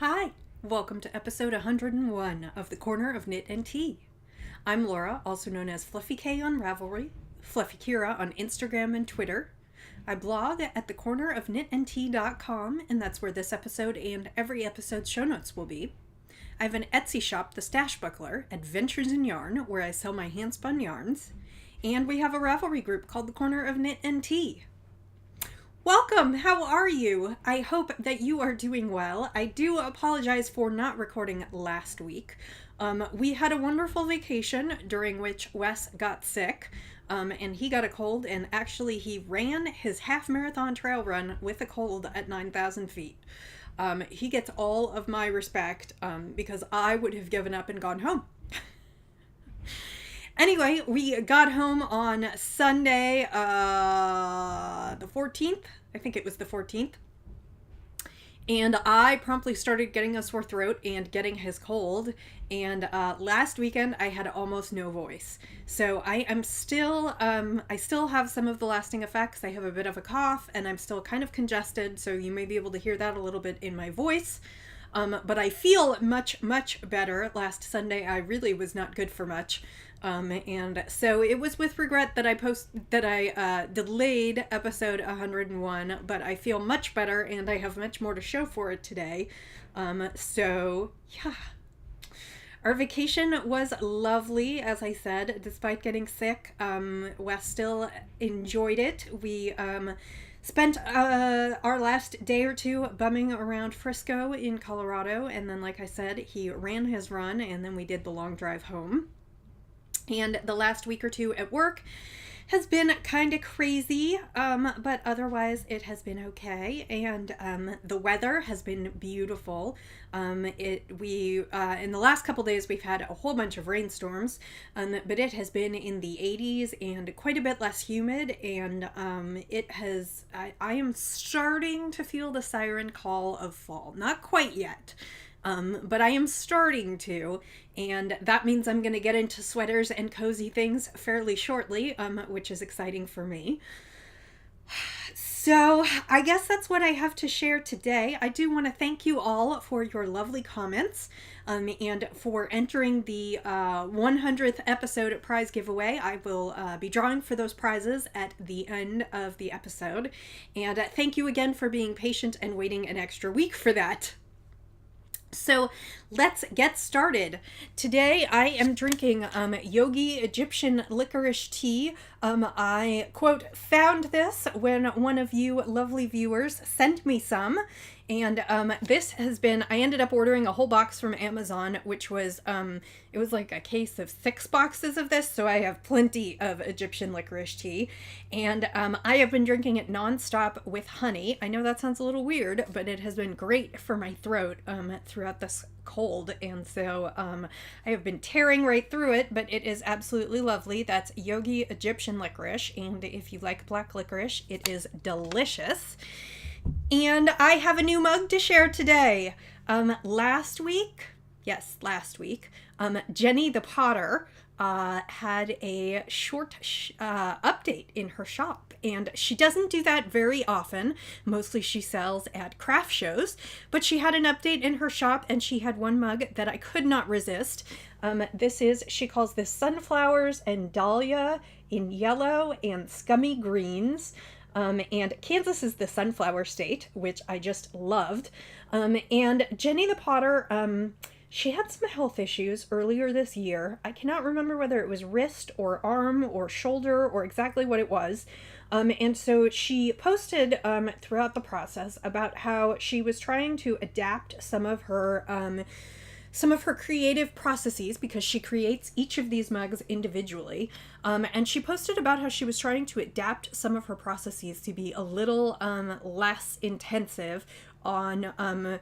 Hi, welcome to episode 101 of The Corner of Knit and Tea. I'm Laura, also known as Fluffy K on Ravelry, Fluffy Kira on Instagram and Twitter. I blog at thecornerofknitandtea.com, and that's where this episode and every episode's show notes will be. I have an Etsy shop, The Stash Buckler, Adventures in Yarn, where I sell my hand-spun yarns. And we have a Ravelry group called The Corner of Knit and Tea. Welcome! How are you? I hope that you are doing well. I do apologize for not recording last week. We had a wonderful vacation during which Wes got sick, and he got a cold, and actually he ran his half-marathon trail run with a cold at 9,000 feet. He gets all of my respect because I would have given up and gone home. Anyway, we got home on Sunday, the 14th. I think it was the 14th. And I promptly started getting a sore throat and getting his cold. And last weekend, I had almost no voice. So I am still, I still have some of the lasting effects. I have a bit of a cough and I'm still kind of congested. So you may be able to hear that a little bit in my voice. But I feel much, much better. Last Sunday, I really was not good for much. And so it was with regret that I delayed episode 101, but I feel much better and I have much more to show for it today. So yeah. Our vacation was lovely, as I said, despite getting sick. Wes still enjoyed it. We, spent our last day or two bumming around Frisco in Colorado, and then, like I said, he ran his run, and then we did the long drive home. And the last week or two at work has been kind of crazy, but otherwise it has been okay. And the weather has been beautiful. In the last couple days we've had a whole bunch of rainstorms, but it has been in the 80s and quite a bit less humid. And I am starting to feel the siren call of fall. Not quite yet. But I am starting to, and that means I'm going to get into sweaters and cozy things fairly shortly, which is exciting for me. So I guess that's what I have to share today. I do want to thank you all for your lovely comments, and for entering the 100th episode prize giveaway. I will be drawing for those prizes at the end of the episode, and thank you again for being patient and waiting an extra week for that. So let's get started. Today I am drinking Yogi Egyptian licorice tea. I, quote, found this when one of you lovely viewers sent me some. And this has been, I ended up ordering a whole box from Amazon, which was, it was like a case of 6 boxes of this. So I have plenty of Egyptian licorice tea. And I have been drinking it nonstop with honey. I know that sounds a little weird, but it has been great for my throat throughout this cold. And so I have been tearing right through it, but it is absolutely lovely. That's Yogi Egyptian licorice. And if you like black licorice, it is delicious. And I have a new mug to share today. Last week, Jenny the Potter had a short update in her shop. And she doesn't do that very often. Mostly she sells at craft shows. But she had an update in her shop, and she had one mug that I could not resist. She calls this Sunflowers and Dahlia in yellow and scummy greens. And Kansas is the sunflower state, which I just loved. And Jenny the Potter, she had some health issues earlier this year. I cannot remember whether it was wrist or arm or shoulder or exactly what it was. And so she posted throughout the process about how she was trying to adapt some of her creative processes, because she creates each of these mugs individually. And she posted about how she was trying to adapt some of her processes to be a little less intensive on,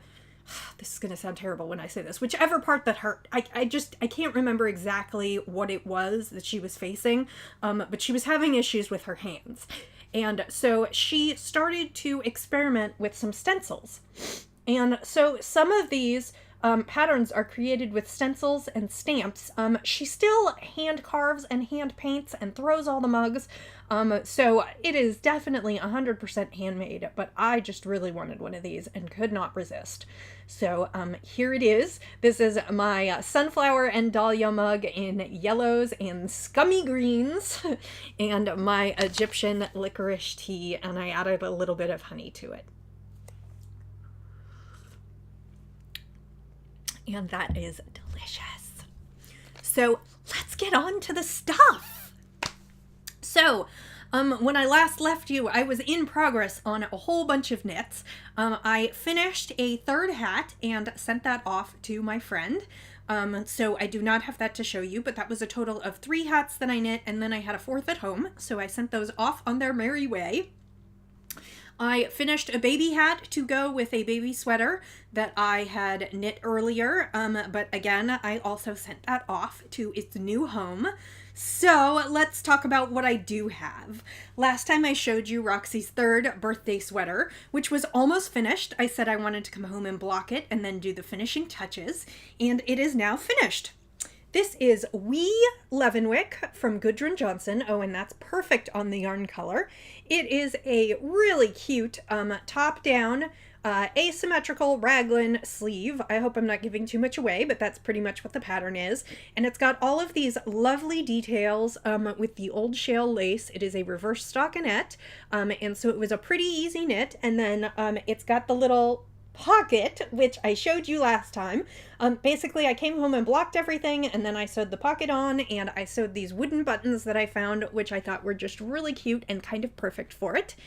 this is going to sound terrible when I say this, whichever part that hurt. I can't remember exactly what it was that she was facing, but she was having issues with her hands. And so she started to experiment with some stencils. And so some of these patterns are created with stencils and stamps. She still hand carves and hand paints and throws all the mugs. So it is definitely 100% handmade, but I just really wanted one of these and could not resist. So here it is. This is my sunflower and dahlia mug in yellows and scummy greens and my Egyptian licorice tea, and I added a little bit of honey to it. And that is delicious. So let's get on to the stuff. So when I last left you, I was in progress on a whole bunch of knits. I finished a third hat and sent that off to my friend. So I do not have that to show you, but that was a total of 3 hats that I knit, and then I had a 4th at home. So I sent those off on their merry way. I finished a baby hat to go with a baby sweater that I had knit earlier, but again, I also sent that off to its new home. So let's talk about what I do have. Last time I showed you Roxy's 3rd birthday sweater, which was almost finished. I said I wanted to come home and block it and then do the finishing touches, and it is now finished. This is Wee Leavenwick from Gudrun Johnson. Oh, and that's perfect on the yarn color. It is a really cute top-down asymmetrical raglan sleeve. I hope I'm not giving too much away, but that's pretty much what the pattern is. And it's got all of these lovely details with the old shale lace. It is a reverse stockinette, and so it was a pretty easy knit. And then it's got the little pocket, which I showed you last time. Basically, I came home and blocked everything, and then I sewed the pocket on, and I sewed these wooden buttons that I found, which I thought were just really cute and kind of perfect for it.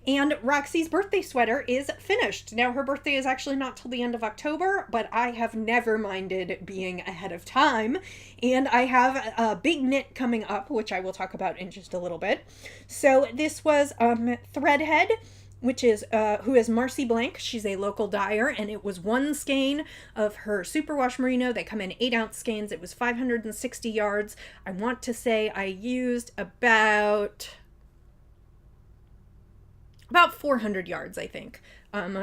And Roxy's birthday sweater is finished. Now, her birthday is actually not till the end of October, but I have never minded being ahead of time. And I have a big knit coming up, which I will talk about in just a little bit. So this was Threadhead, which is who is Marcy Blank. She's a local dyer, and it was 1 skein of her superwash merino. They come in 8-ounce skeins. It was 560 yards. I want to say I used about 400 yards, I think.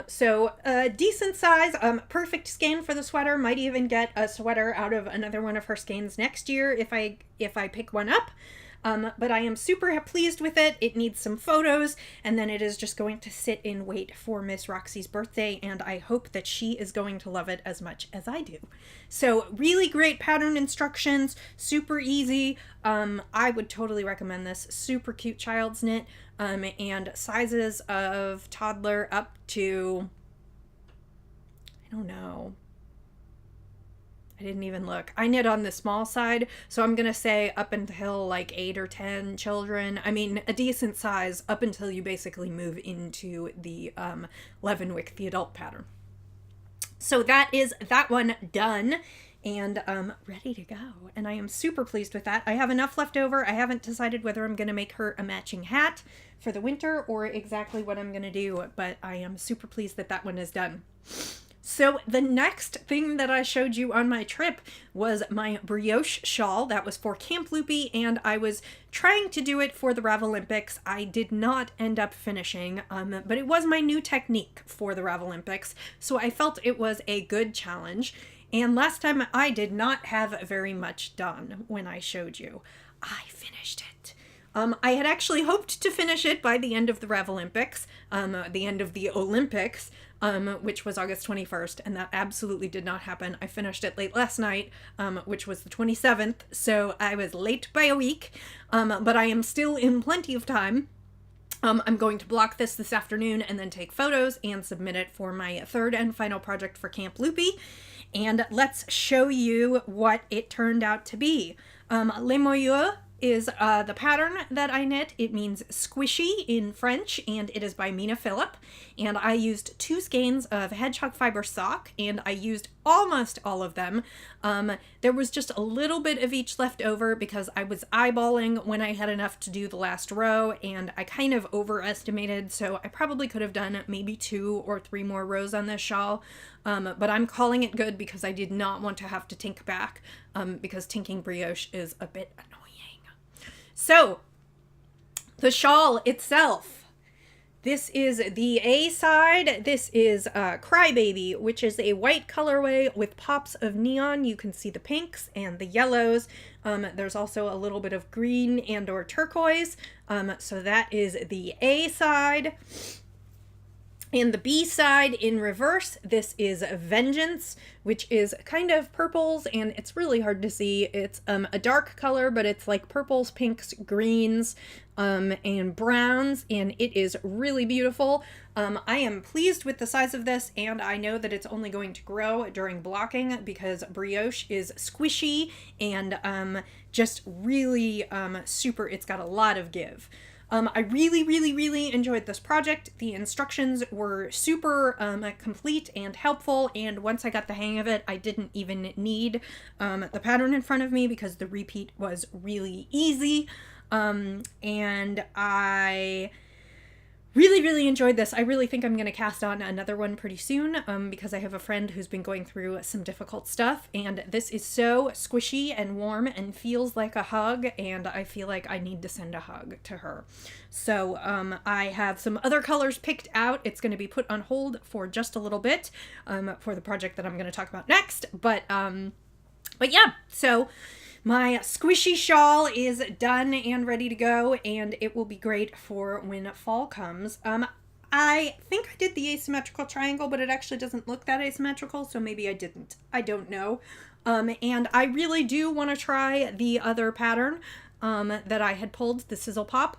So decent size, perfect skein for the sweater. Might even get a sweater out of another one of her skeins next year if I pick one up. But I am super pleased with it. It needs some photos, and then it is just going to sit in wait for Miss Roxy's birthday, and I hope that she is going to love it as much as I do. So really great pattern instructions, super easy. I would totally recommend this. Super cute child's knit, and sizes of toddler up to, I don't know, I didn't even look. I knit on the small side, so I'm going to say up until like 8 or 10 children. I mean, a decent size up until you basically move into the Leavenwick, the adult pattern. So that is that one done and ready to go. And I am super pleased with that. I have enough left over. I haven't decided whether I'm going to make her a matching hat for the winter or exactly what I'm going to do, but I am super pleased that that one is done. So the next thing that I showed you on my trip was my brioche shawl. That was for Camp Loopy, and I was trying to do it for the Ravelympics. I did not end up finishing, but it was my new technique for the Ravelympics, so I felt it was a good challenge. And last time I did not have very much done when I showed you. I finished it. I had actually hoped to finish it by the end of the Ravelympics, the end of the Olympics, which was August 21st, and that absolutely did not happen. I finished it late last night, which was the 27th, so I was late by a week, but I am still in plenty of time. I'm going to block this afternoon and then take photos and submit it for my 3rd and final project for Camp Loopy, and let's show you what it turned out to be. Les Moyeux is the pattern that I knit. It means squishy in French, and it is by Mina Phillip. And I used 2 skeins of hedgehog fiber sock, and I used almost all of them. There was just a little bit of each left over because I was eyeballing when I had enough to do the last row, and I kind of overestimated, so I probably could have done maybe 2 or 3 more rows on this shawl. But I'm calling it good because I did not want to have to tink back, because tinking brioche is a bit annoying. So, the shawl itself, This is the A side. This is Crybaby, which is a white colorway with pops of neon. You can see the pinks and the yellows. There's also a little bit of green and or turquoise. So that is the A side. And the B side in reverse, this is Vengeance, which is kind of purples, and it's really hard to see. It's a dark color, but it's like purples, pinks, greens, and browns, and it is really beautiful. I am pleased with the size of this, and I know that it's only going to grow during blocking because brioche is squishy and just really super. It's got a lot of give. I really enjoyed this project. The instructions were super complete and helpful, and once I got the hang of it, I didn't even need the pattern in front of me because the repeat was really easy. And I really enjoyed this. I really think I'm going to cast on another one pretty soon because I have a friend who's been going through some difficult stuff, and this is so squishy and warm and feels like a hug, and I feel like I need to send a hug to her. So I have some other colors picked out. It's going to be put on hold for just a little bit for the project that I'm going to talk about next. But yeah, so my squishy shawl is done and ready to go, and it will be great for when fall comes. I think I did the asymmetrical triangle, but it actually doesn't look that asymmetrical, so maybe I didn't. I don't know. And I really do want to try the other pattern that I had pulled, the Sizzle Pop.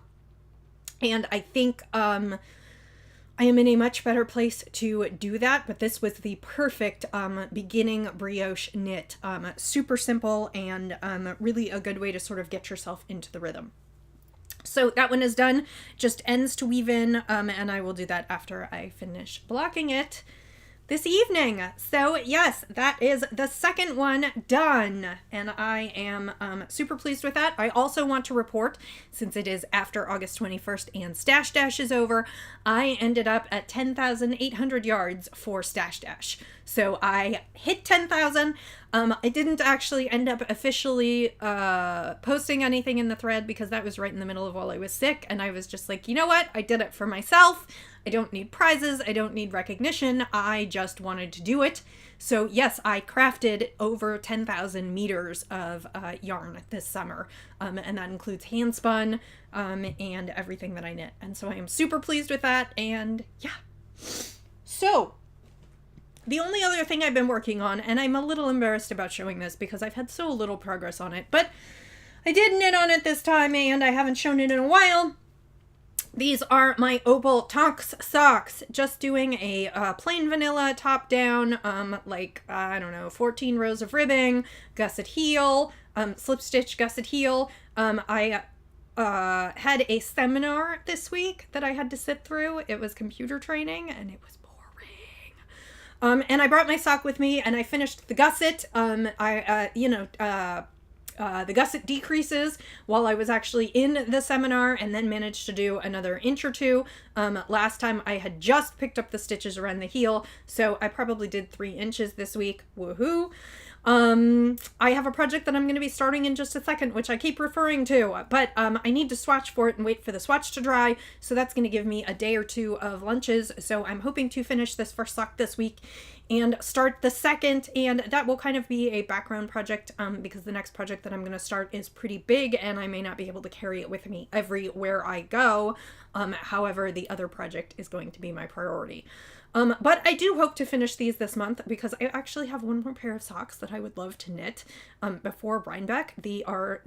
And I think I am in a much better place to do that, but this was the perfect beginning brioche knit. Super simple and really a good way to sort of get yourself into the rhythm. So that one is done, just ends to weave in, and I will do that after I finish blocking it this evening. So yes, that is the second one done, and I am super pleased with that. I also want to report, since it is after August 21st and Stash Dash is over, I ended up at 10,800 yards for Stash Dash. So I hit 10,000. I didn't actually end up officially posting anything in the thread because that was right in the middle of while I was sick, and I was just like, you know what? I did it for myself. I don't need prizes. I don't need recognition. I just wanted to do it. So yes, I crafted over 10,000 meters of yarn this summer, and that includes hand spun and everything that I knit. And so I am super pleased with that. And yeah. So the only other thing I've been working on, and I'm a little embarrassed about showing this because I've had so little progress on it, but I did knit on it this time and I haven't shown it in a while. These are my Opal Tonks socks, just doing a plain vanilla top down, like, I don't know, 14 rows of ribbing, gusset heel, slip stitch gusset heel. I had a seminar this week that I had to sit through. It was computer training and it was boring. And I brought my sock with me and I finished the gusset. The gusset decreases while I was actually in the seminar, and then managed to do another inch or two. Last time I had just picked up the stitches around the heel, so I probably did 3 inches this week. Woohoo! I have a project that I'm going to be starting in just a second, which I keep referring to, but I need to swatch for it and wait for the swatch to dry, so that's going to give me a day or two of lunches. So I'm hoping to finish this first sock this week and start the second, and that will kind of be a background project because the next project that I'm going to start is pretty big and I may not be able to carry it with me everywhere I go. However, the other project is going to be my priority. But I do hope to finish these this month because I actually have one more pair of socks that I would love to knit before Rhinebeck. They are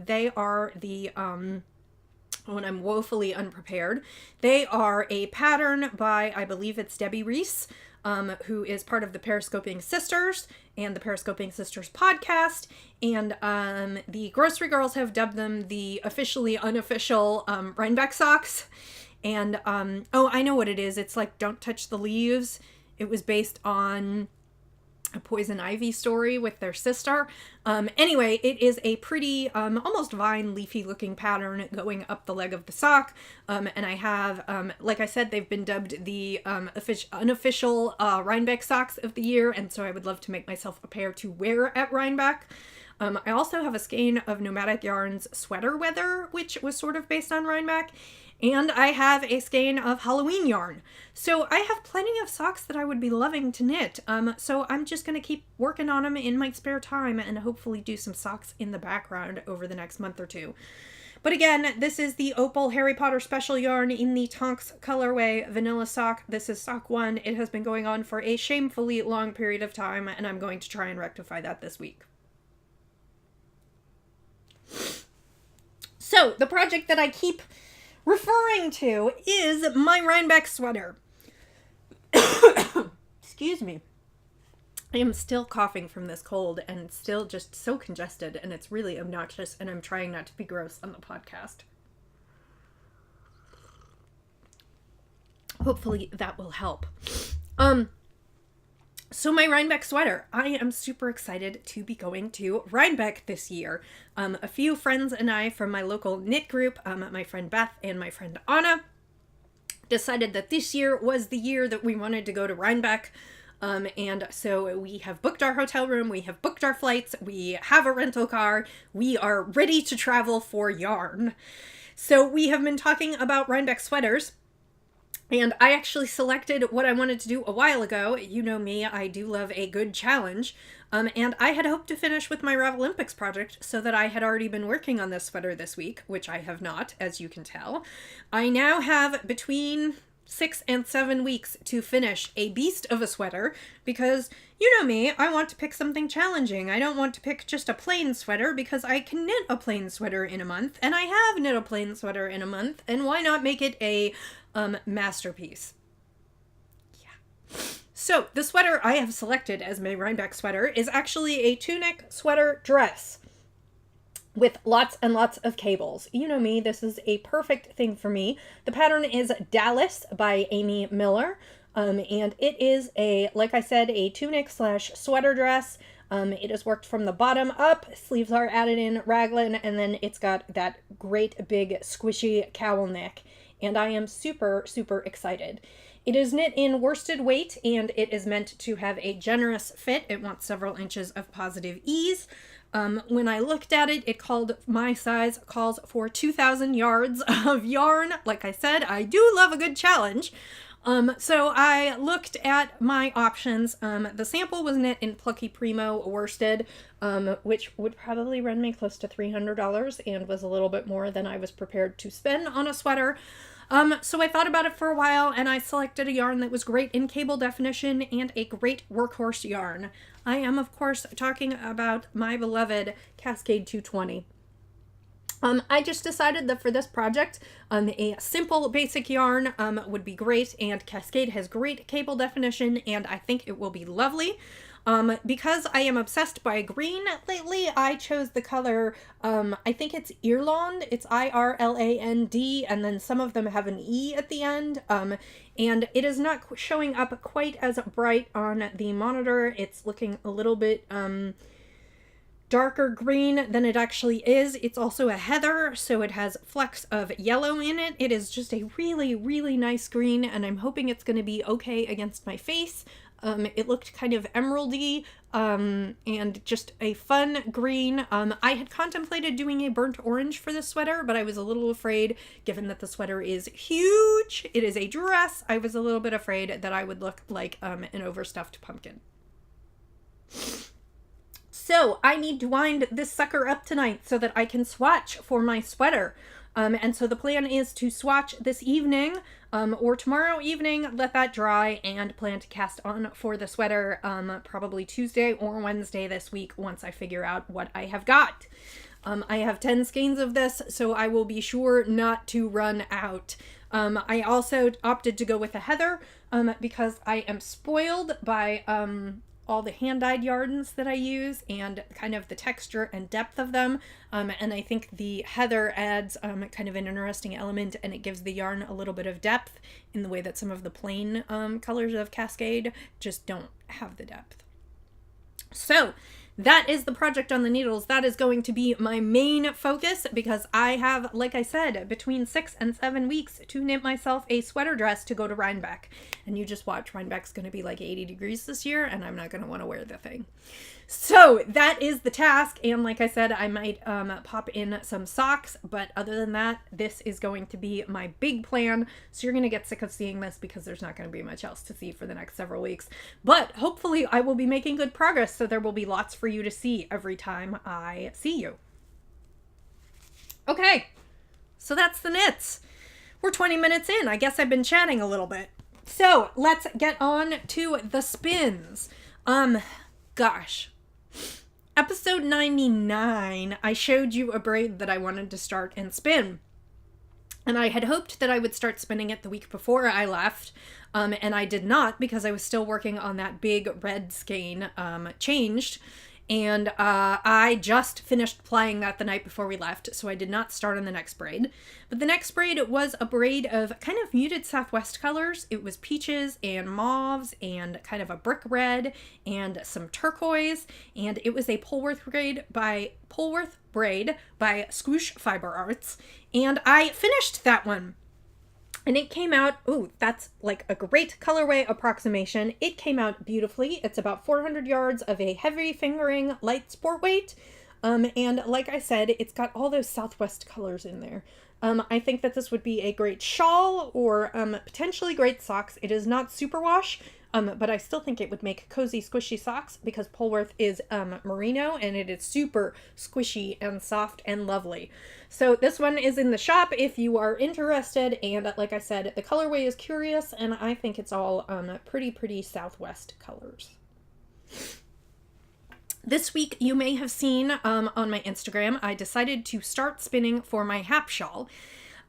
the when I'm woefully unprepared. They are a pattern by, I believe it's Debbie Reese, who is part of the Periscoping Sisters and the Periscoping Sisters podcast. And the Grocery Girls have dubbed them the officially unofficial Rhinebeck socks. And, oh, I know what it is. It's like Don't Touch the Leaves. It was based on a Poison Ivy story with their sister. Anyway, it is a pretty, almost vine leafy looking pattern going up the leg of the sock. And I have, like I said, they've been dubbed the unofficial Rhinebeck socks of the year. And so I would love to make myself a pair to wear at Rhinebeck. I also have a skein of Nomadic Yarns Sweater Weather, which was sort of based on Rhinebeck. And I have a skein of Halloween yarn. So I have plenty of socks that I would be loving to knit. So I'm just going to keep working on them in my spare time and hopefully do some socks in the background over the next month or two. But again, this is the Opal Harry Potter special yarn in the Tonks colorway vanilla sock. This is sock 1. It has been going on for a shamefully long period of time, and I'm going to try and rectify that this week. So, the project that I keep referring to is my Rhinebeck sweater. Excuse me. I am still coughing from this cold and still just so congested, and it's really obnoxious, and I'm trying not to be gross on the podcast. Hopefully that will help. So my Rhinebeck sweater. I am super excited to be going to Rhinebeck this year. A few friends and I from my local knit group, my friend Beth and my friend Anna, decided that this year was the year that we wanted to go to Rhinebeck. And so we have booked our hotel room, we have booked our flights, we have a rental car, we are ready to travel for yarn. So we have been talking about Rhinebeck sweaters, and I actually selected what I wanted to do a while ago. You know me, I do love a good challenge. And I had hoped to finish with my Rav Olympics project so that I had already been working on this sweater this week, which I have not, as you can tell. I now have between 6 and 7 weeks to finish a beast of a sweater because, you know me, I want to pick something challenging. I don't want to pick just a plain sweater because I can knit a plain sweater in a month, and I have knit a plain sweater in a month, and why not make it a masterpiece? Yeah. So the sweater I have selected as my Rhinebeck sweater is actually a tunic sweater dress with lots and lots of cables. You know me, this is a perfect thing for me. The pattern is Dallas by Amy Miller, and it is like I said, a tunic / sweater dress. It is worked from the bottom up, sleeves are added in raglan, and then it's got that great big squishy cowl neck, and I am super, super excited. It is knit in worsted weight, and it is meant to have a generous fit. It wants several inches of positive ease. When I looked at it, my size calls for 2,000 yards of yarn. Like I said, I do love a good challenge. So I looked at my options. The sample was knit in Plucky Primo worsted, which would probably run me close to $300 and was a little bit more than I was prepared to spend on a sweater. So I thought about it for a while, and I selected a yarn that was great in cable definition and a great workhorse yarn. I am, of course, talking about my beloved Cascade 220. I just decided that for this project, a simple basic yarn would be great, and Cascade has great cable definition, and I think it will be lovely. Because I am obsessed by green lately, I chose the color, I think it's Irland. It's Irland, and then some of them have an E at the end. And it is not showing up quite as bright on the monitor. It's looking a little bit, darker green than it actually is. It's also a heather, so it has flecks of yellow in it. It is just a really, really nice green, and I'm hoping it's going to be okay against my face. It looked kind of emeraldy, and just a fun green. I had contemplated doing a burnt orange for this sweater, but I was a little afraid, given that the sweater is huge, it is a dress, I was a little bit afraid that I would look like an overstuffed pumpkin. So I need to wind this sucker up tonight so that I can swatch for my sweater. And so the plan is to swatch this evening, or tomorrow evening, let that dry, and plan to cast on for the sweater probably Tuesday or Wednesday this week once I figure out what I have got. I have 10 skeins of this, so I will be sure not to run out. I also opted to go with a heather because I am spoiled by all the hand-dyed yarns that I use and kind of the texture and depth of them, and I think the heather adds kind of an interesting element, and it gives the yarn a little bit of depth in the way that some of the plain colors of Cascade just don't have the depth. So that is the project on the needles. That is going to be my main focus because I have, like I said, between 6 and 7 weeks to knit myself a sweater dress to go to Rhinebeck. And you just watch, Rhinebeck's going to be like 80 degrees this year, and I'm not going to want to wear the thing. So that is the task, and like I said, I might pop in some socks, but other than that, this is going to be my big plan. So you're going to get sick of seeing this because there's not going to be much else to see for the next several weeks. But hopefully I will be making good progress, so there will be lots for you to see every time I see you. Okay, so that's the knits. We're 20 minutes in. I guess I've been chatting a little bit. So let's get on to the spins. Gosh. Episode 99, I showed you a braid that I wanted to start and spin. And I had hoped that I would start spinning it the week before I left, and I did not because I was still working on that big red skein changed. And I just finished plying that the night before we left, so I did not start on the next braid. But the next braid was a braid of kind of muted Southwest colors. It was peaches and mauves and kind of a brick red and some turquoise. And it was a Polworth braid by Squoosh Fiber Arts. And I finished that one. And it came out, ooh, that's like a great colorway approximation. It came out beautifully. It's about 400 yards of a heavy fingering light sport weight. And like I said, it's got all those Southwest colors in there. I think that this would be a great shawl or potentially great socks. It is not superwash, but I still think it would make cozy, squishy socks because Polworth is merino and it is super squishy and soft and lovely. So this one is in the shop if you are interested, and like I said, the colorway is curious, and I think it's all pretty Southwest colors. This week, you may have seen on my Instagram, I decided to start spinning for my Hap shawl.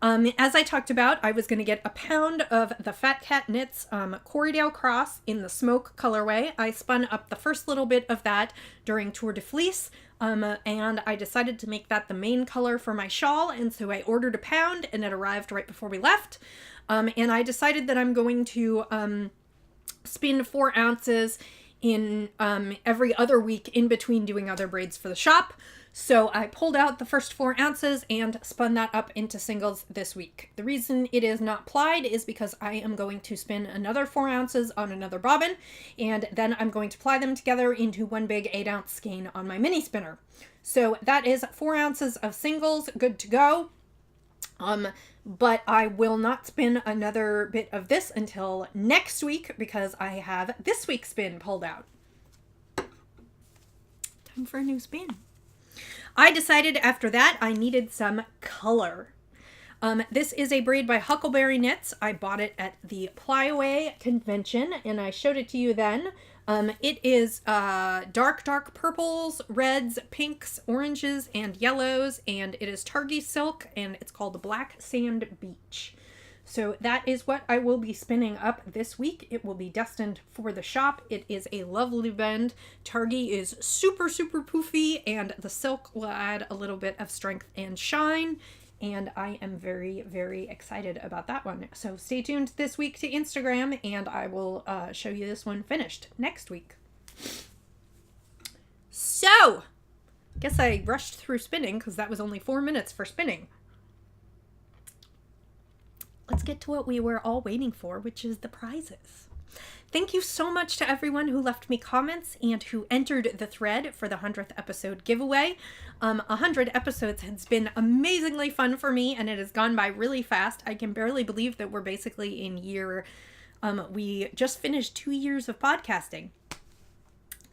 As I talked about, I was going to get a pound of the Fat Cat Knits Corriedale Cross in the smoke colorway. I spun up the first little bit of that during Tour de Fleece, and I decided to make that the main color for my shawl, and so I ordered a pound, and it arrived right before we left. And I decided that I'm going to spin 4 ounces in every other week in between doing other braids for the shop. So I pulled out the first 4 ounces and spun that up into singles this week. The reason it is not plied is because I am going to spin another 4 ounces on another bobbin, and then I'm going to ply them together into one big 8-ounce skein on my mini spinner. So that is 4 ounces of singles, good to go. But I will not spin another bit of this until next week because I have this week's spin pulled out. Time for a new spin. I decided after that I needed some color. This is a braid by Huckleberry Knits. I bought it at the Plyaway convention and I showed it to you then. It is dark purples, reds, pinks, oranges, and yellows, and it is Targhee silk, and it's called the Black Sand Beach. So that is what I will be spinning up this week. It will be destined for the shop. It is a lovely bend. Targhee is super poofy, and the silk will add a little bit of strength and shine. And I am very excited about that one. So stay tuned this week to Instagram, and I will show you this one finished next week. So, guess I rushed through spinning because that was only 4 minutes for spinning. Let's get to what we were all waiting for, which is the prizes. Thank you so much to everyone who left me comments and who entered the thread for the 100th episode giveaway. 100 episodes has been amazingly fun for me, and it has gone by really fast. I can barely believe that we're basically in year... we just finished 2 years of podcasting.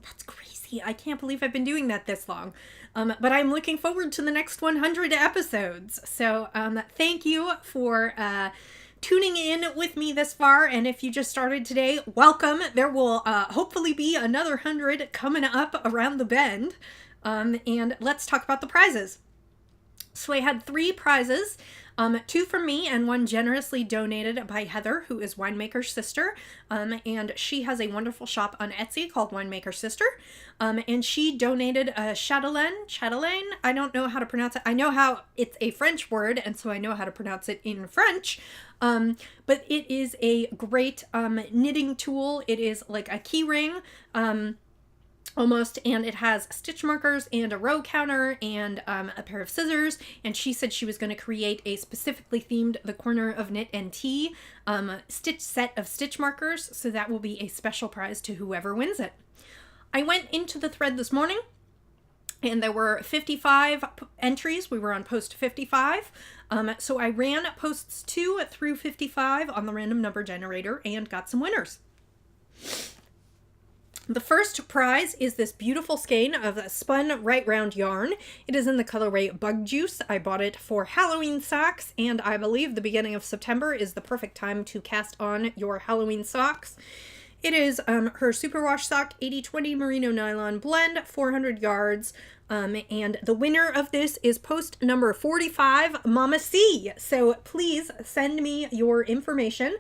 That's crazy. I can't believe I've been doing that this long. But I'm looking forward to the next 100 episodes. So thank you for... tuning in with me this far, and if you just started today, welcome. There will hopefully be another 100 coming up around the bend, and let's talk about the prizes. So I had 3 prizes, 2 from me and 1 generously donated by Heather, who is Winemaker's Sister, and she has a wonderful shop on Etsy called Winemaker's Sister, and she donated a chatelaine, I don't know how to pronounce it. I know how it's a French word, and so I know how to pronounce it in French, but it is a great knitting tool. It is like a key ring, almost, and it has stitch markers and a row counter and a pair of scissors, and she said she was going to create a specifically themed The Corner of Knit and Tea stitch set of stitch markers, so that will be a special prize to whoever wins it. I went into the thread this morning and there were 55 entries. We were on post 55. So I ran posts 2 through 55 on the random number generator and got some winners. The first prize is this beautiful skein of spun right round yarn. It is in the colorway Bug Juice. I bought it for Halloween socks, and I believe the beginning of September is the perfect time to cast on your Halloween socks. It is her Superwash Sock 80/20 Merino Nylon Blend, 400 yards. And the winner of this is post number 45, Mama C. So please send me your information.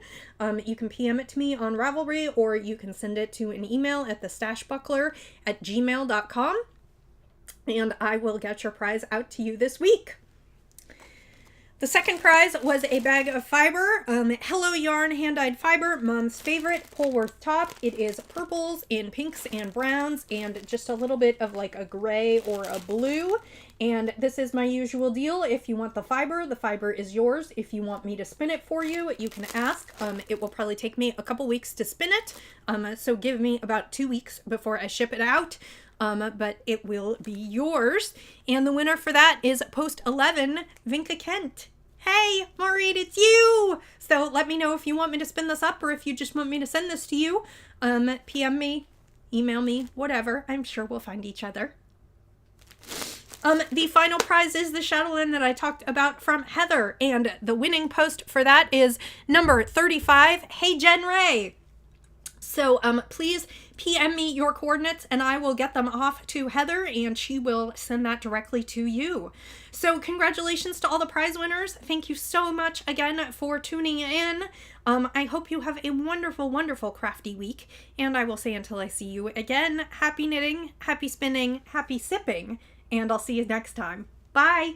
You can PM it to me on Ravelry, or you can send it to an email at thestashbuckler@gmail.com, and I will get your prize out to you this week. The second prize was a bag of fiber, Hello Yarn hand-dyed fiber, Mom's favorite, Polworth top. It is purples and pinks and browns and just a little bit of like a gray or a blue. And this is my usual deal. If you want the fiber is yours. If you want me to spin it for you, you can ask. It will probably take me a couple weeks to spin it. So give me about 2 weeks before I ship it out. But it will be yours. And the winner for that is post 11, Vinca Kent. Hey, Maureen, it's you! So let me know if you want me to spin this up or if you just want me to send this to you. PM me, email me, whatever. I'm sure we'll find each other. The final prize is the chatelaine that I talked about from Heather. And the winning post for that is number 35, Hey Jen Ray. So please PM me your coordinates and I will get them off to Heather and she will send that directly to you. So congratulations to all the prize winners. Thank you so much again for tuning in. I hope you have a wonderful, wonderful crafty week. And I will say until I see you again, happy knitting, happy spinning, happy sipping, and I'll see you next time. Bye!